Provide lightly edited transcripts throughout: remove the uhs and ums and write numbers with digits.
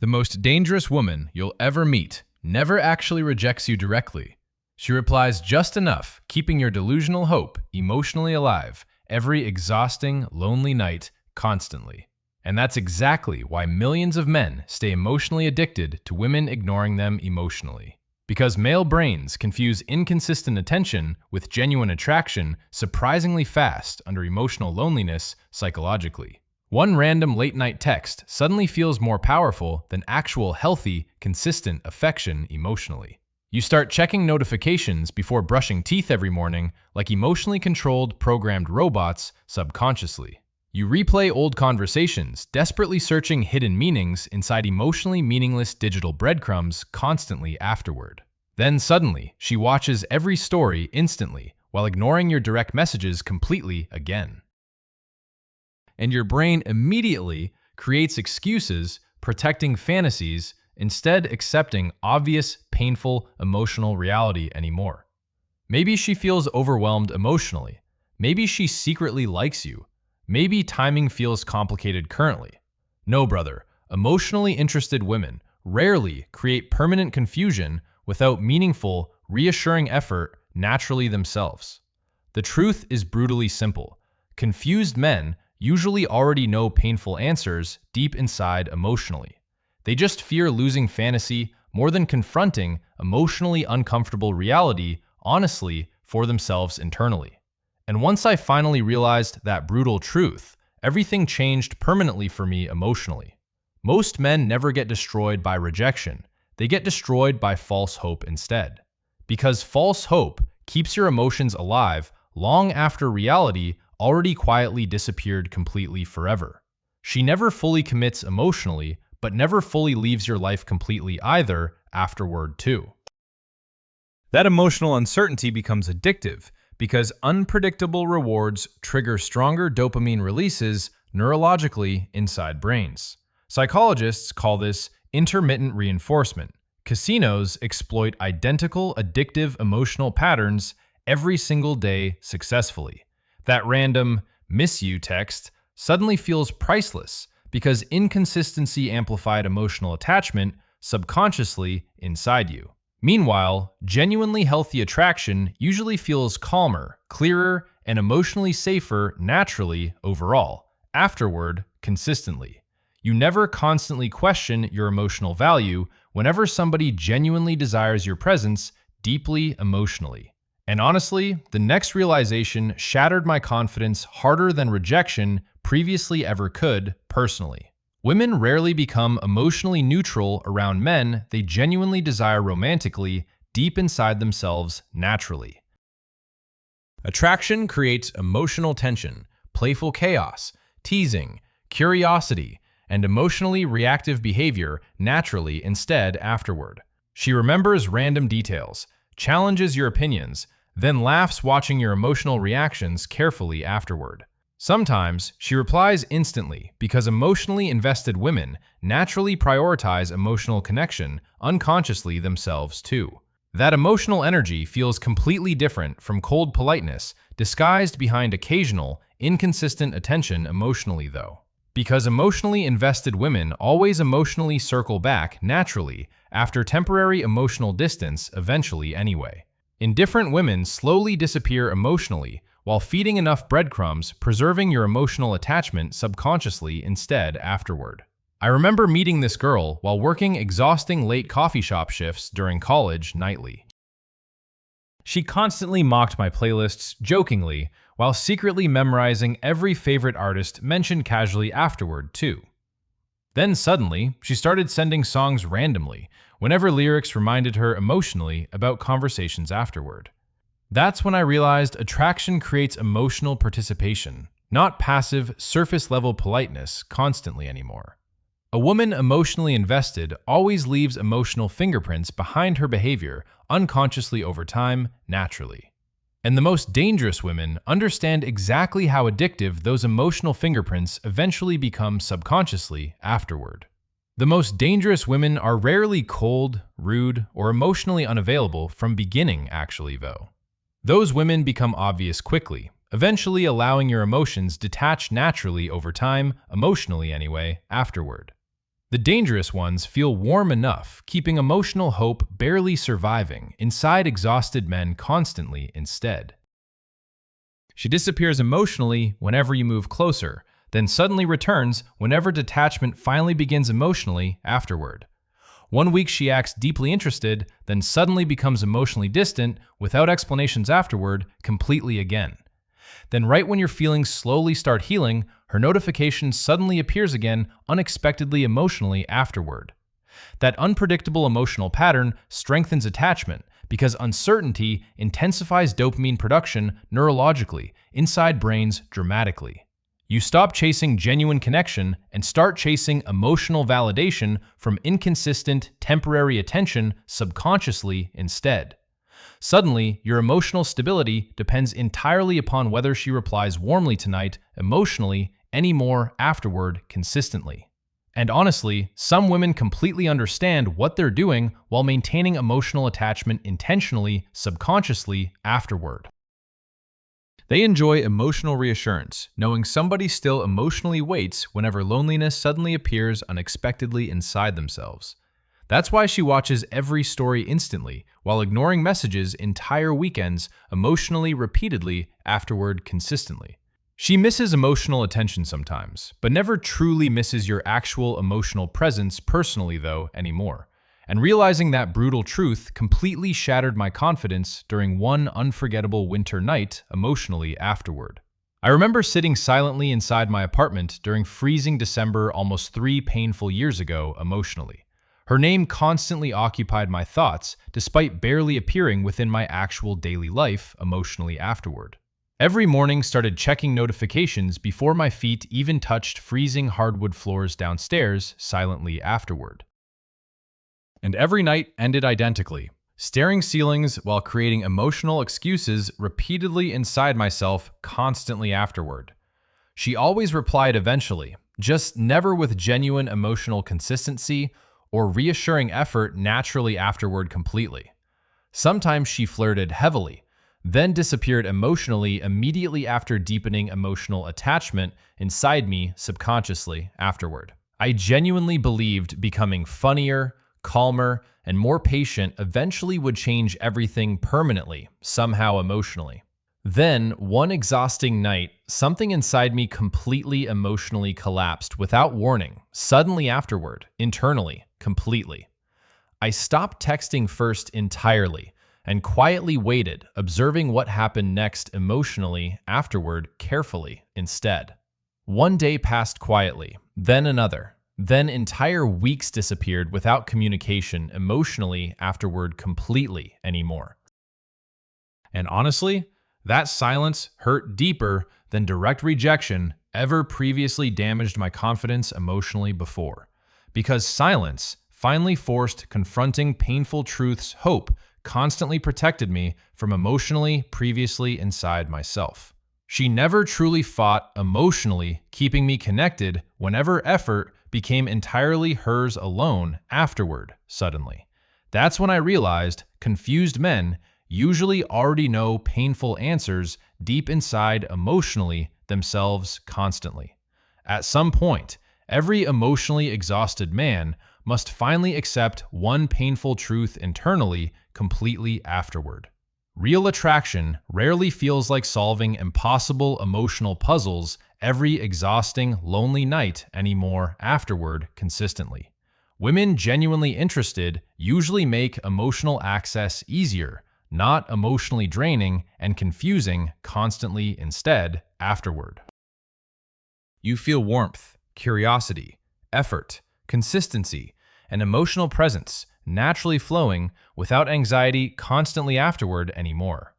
The most dangerous woman you'll ever meet never actually rejects you directly. She replies just enough, keeping your delusional hope emotionally alive every exhausting, lonely night, constantly. And that's exactly why millions of men stay emotionally addicted to women ignoring them emotionally. Because male brains confuse inconsistent attention with genuine attraction surprisingly fast under emotional loneliness psychologically. One random late-night text suddenly feels more powerful than actual healthy, consistent affection emotionally. You start checking notifications before brushing teeth every morning like emotionally controlled, programmed robots subconsciously. You replay old conversations, desperately searching hidden meanings inside emotionally meaningless digital breadcrumbs constantly afterward. Then suddenly, she watches every story instantly while ignoring your direct messages completely again. And your brain immediately creates excuses, protecting fantasies, instead accepting obvious, painful, emotional reality anymore. Maybe she feels overwhelmed emotionally. Maybe she secretly likes you. Maybe timing feels complicated currently. No, brother, emotionally interested women rarely create permanent confusion without meaningful, reassuring effort naturally themselves. The truth is brutally simple. Confused men usually already know painful answers deep inside emotionally. They just fear losing fantasy more than confronting emotionally uncomfortable reality honestly for themselves internally. And once I finally realized that brutal truth, everything changed permanently for me emotionally. Most men never get destroyed by rejection. They get destroyed by false hope instead. Because false hope keeps your emotions alive long after reality already quietly disappeared completely forever. She never fully commits emotionally, but never fully leaves your life completely either afterward too. That emotional uncertainty becomes addictive because unpredictable rewards trigger stronger dopamine releases neurologically inside brains. Psychologists call this intermittent reinforcement. Casinos exploit identical addictive emotional patterns every single day successfully. That random "miss you" text suddenly feels priceless because inconsistency amplified emotional attachment subconsciously inside you. Meanwhile, genuinely healthy attraction usually feels calmer, clearer, and emotionally safer naturally overall, afterward, consistently. You never constantly question your emotional value whenever somebody genuinely desires your presence deeply emotionally. And honestly, the next realization shattered my confidence harder than rejection previously ever could, personally. Women rarely become emotionally neutral around men they genuinely desire romantically deep inside themselves naturally. Attraction creates emotional tension, playful chaos, teasing, curiosity, and emotionally reactive behavior naturally instead afterward. She remembers random details, challenges your opinions, then laughs watching your emotional reactions carefully afterward. Sometimes she replies instantly because emotionally invested women naturally prioritize emotional connection unconsciously themselves too. That emotional energy feels completely different from cold politeness disguised behind occasional, inconsistent attention emotionally though. Because emotionally invested women always emotionally circle back naturally after temporary emotional distance eventually anyway. Indifferent women slowly disappear emotionally while feeding enough breadcrumbs, preserving your emotional attachment subconsciously instead afterward. I remember meeting this girl while working exhausting late coffee shop shifts during college nightly. She constantly mocked my playlists jokingly while secretly memorizing every favorite artist mentioned casually afterward too. Then suddenly, she started sending songs randomly whenever lyrics reminded her emotionally about conversations afterward. That's when I realized attraction creates emotional participation, not passive, surface-level politeness constantly anymore. A woman emotionally invested always leaves emotional fingerprints behind her behavior unconsciously over time, naturally. And the most dangerous women understand exactly how addictive those emotional fingerprints eventually become subconsciously afterward. The most dangerous women are rarely cold, rude, or emotionally unavailable from beginning actually though. Those women become obvious quickly, eventually allowing your emotions detach naturally over time, emotionally anyway, afterward. The dangerous ones feel warm enough, keeping emotional hope barely surviving inside exhausted men constantly instead. She disappears emotionally whenever you move closer, then suddenly returns whenever detachment finally begins emotionally afterward. One week she acts deeply interested, then suddenly becomes emotionally distant without explanations afterward, completely again. Then right when your feelings slowly start healing, her notification suddenly appears again unexpectedly emotionally afterward. That unpredictable emotional pattern strengthens attachment because uncertainty intensifies dopamine production neurologically inside brains dramatically. You stop chasing genuine connection and start chasing emotional validation from inconsistent, temporary attention subconsciously instead. Suddenly, your emotional stability depends entirely upon whether she replies warmly tonight, emotionally, anymore afterward consistently. And honestly, some women completely understand what they're doing while maintaining emotional attachment intentionally, subconsciously afterward. They enjoy emotional reassurance, knowing somebody still emotionally waits whenever loneliness suddenly appears unexpectedly inside themselves. That's why she watches every story instantly, while ignoring messages entire weekends emotionally repeatedly afterward consistently. She misses emotional attention sometimes, but never truly misses your actual emotional presence personally though anymore. And realizing that brutal truth completely shattered my confidence during one unforgettable winter night emotionally afterward. I remember sitting silently inside my apartment during freezing December almost 3 painful years ago emotionally. Her name constantly occupied my thoughts despite barely appearing within my actual daily life emotionally afterward. Every morning started checking notifications before my feet even touched freezing hardwood floors downstairs silently afterward. And every night ended identically, staring ceilings while creating emotional excuses repeatedly inside myself constantly afterward. She always replied eventually, just never with genuine emotional consistency or reassuring effort naturally afterward completely. Sometimes she flirted heavily, then disappeared emotionally immediately after deepening emotional attachment inside me subconsciously afterward. I genuinely believed becoming funnier, calmer, and more patient eventually would change everything permanently, somehow emotionally. Then, one exhausting night, something inside me completely emotionally collapsed without warning, suddenly afterward, internally, completely. I stopped texting first entirely and quietly waited, observing what happened next emotionally afterward carefully instead. One day passed quietly, then another. Then entire weeks disappeared without communication emotionally afterward completely anymore. And honestly, that silence hurt deeper than direct rejection ever previously damaged my confidence emotionally before. Because silence, finally forced confronting painful truths, hope constantly protected me from emotionally previously inside myself. She never truly fought emotionally, keeping me connected whenever effort became entirely hers alone afterward, suddenly. That's when I realized confused men usually already know painful answers deep inside emotionally themselves constantly. At some point, every emotionally exhausted man must finally accept one painful truth internally completely afterward. Real attraction rarely feels like solving impossible emotional puzzles every exhausting, lonely night anymore afterward consistently. Women genuinely interested usually make emotional access easier, not emotionally draining and confusing constantly instead afterward. You feel warmth, curiosity, effort, consistency, and emotional presence naturally flowing without anxiety constantly afterward anymore.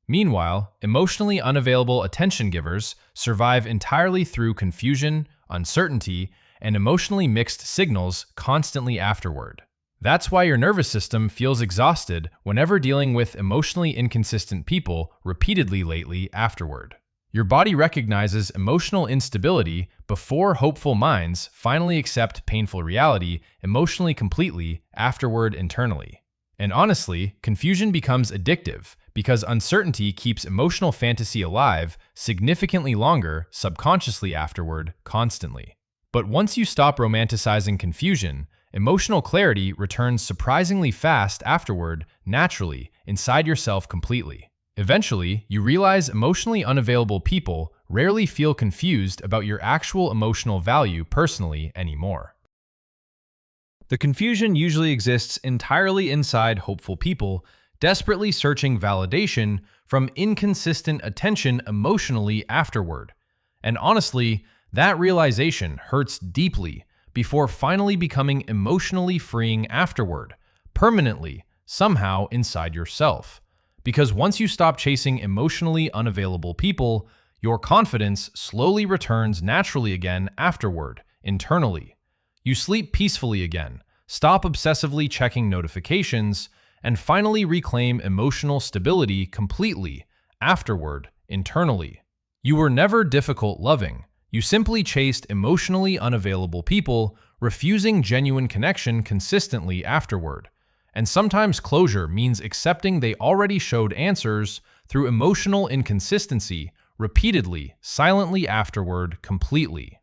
Meanwhile, emotionally unavailable attention givers survive entirely through confusion, uncertainty, and emotionally mixed signals constantly afterward. That's why your nervous system feels exhausted whenever dealing with emotionally inconsistent people repeatedly lately afterward. Your body recognizes emotional instability before hopeful minds finally accept painful reality emotionally completely afterward internally. And honestly, confusion becomes addictive because uncertainty keeps emotional fantasy alive significantly longer subconsciously afterward constantly. But once you stop romanticizing confusion, emotional clarity returns surprisingly fast afterward, naturally, inside yourself completely. Eventually, you realize emotionally unavailable people rarely feel confused about your actual emotional value personally anymore. The confusion usually exists entirely inside hopeful people, desperately searching validation from inconsistent attention emotionally afterward. And honestly, that realization hurts deeply before finally becoming emotionally freeing afterward, permanently, somehow inside yourself. Because once you stop chasing emotionally unavailable people, your confidence slowly returns naturally again afterward, internally. You sleep peacefully again, stop obsessively checking notifications, and finally reclaim emotional stability completely, afterward, internally. You were never difficult loving. You simply chased emotionally unavailable people, refusing genuine connection consistently afterward. And sometimes closure means accepting they already showed answers through emotional inconsistency, repeatedly, silently afterward, completely.